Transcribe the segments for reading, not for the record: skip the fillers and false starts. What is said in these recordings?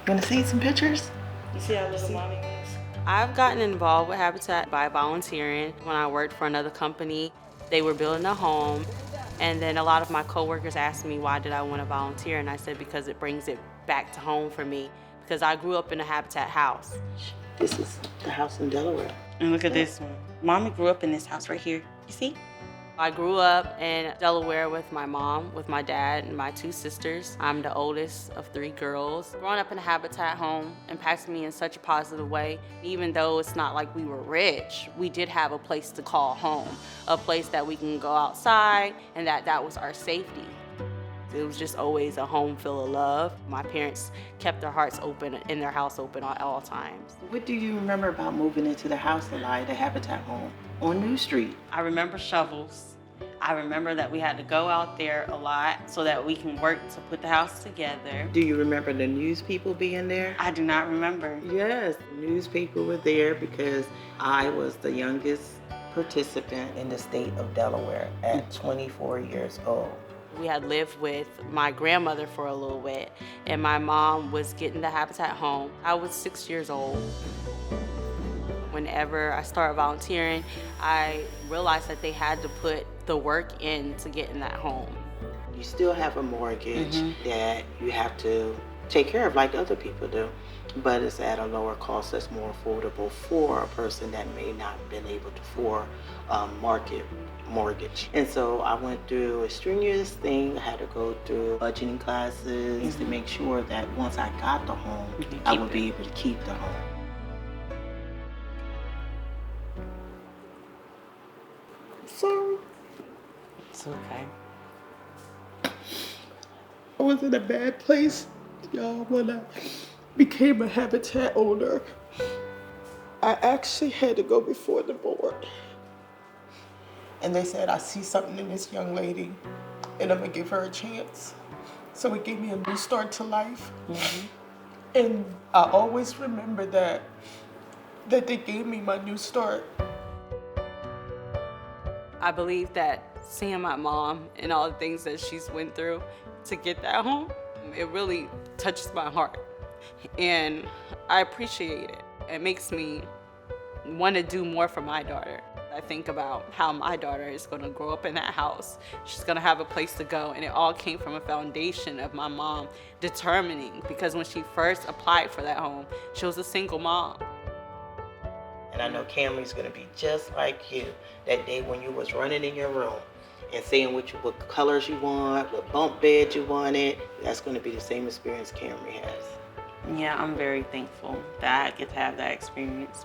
Wanna see some pictures? You see how little mommy is? I've gotten involved with Habitat by volunteering. When I worked for another company, they were building a home. And then a lot of my coworkers asked me why did I want to volunteer, and I said because it brings it back to home for me, because I grew up in a Habitat house. This is the house in Delaware. And look at this one. Mommy grew up in this house right here. You see? I grew up in Delaware with my mom, with my dad, and my 2 sisters. I'm the oldest of 3 girls. Growing up in a Habitat home impacted me in such a positive way. Even though it's not like we were rich, we did have a place to call home, a place that we can go outside, and that was our safety. It was just always a home full of love. My parents kept their hearts open and their house open at all times. What do you remember about moving into the house, Aliyah, the Habitat home on New Street? I remember shovels. I remember that we had to go out there a lot so that we can work to put the house together. Do you remember the news people being there? I do not remember. Yes, news people were there because I was the youngest participant in the state of Delaware at 24 years old. We had lived with my grandmother for a little bit, and my mom was getting the Habitat home. I was 6 years old. Whenever I started volunteering, I realized that they had to put the work in to get in that home. You still have a mortgage that you have to take care of like other people do, but it's at a lower cost that's more affordable for a person that may not have been able to afford market mortgage. And so I went through a strenuous thing. I had to go through budgeting classes to make sure that once I got the home, I would be able to keep the home. Sorry. It's okay. I was in a bad place, y'all, when I became a Habitat owner. I actually had to go before the board. And they said, I see something in this young lady, and I'm gonna give her a chance. So it gave me a new start to life. And I always remember that they gave me my new start. I believe that seeing my mom and all the things that she's went through to get that home, it really touches my heart. And I appreciate it. It makes me want to do more for my daughter. I think about how my daughter is going to grow up in that house. She's going to have a place to go. And it all came from a foundation of my mom determining, because when she first applied for that home, she was a single mom. And I know Camry's gonna be just like you that day when you was running in your room and saying what colors you want, what bunk bed you wanted. That's gonna be the same experience Camry has. Yeah, I'm very thankful that I get to have that experience.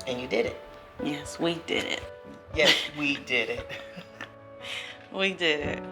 And you did it. Yes, we did it. Yes, we did it. We did it.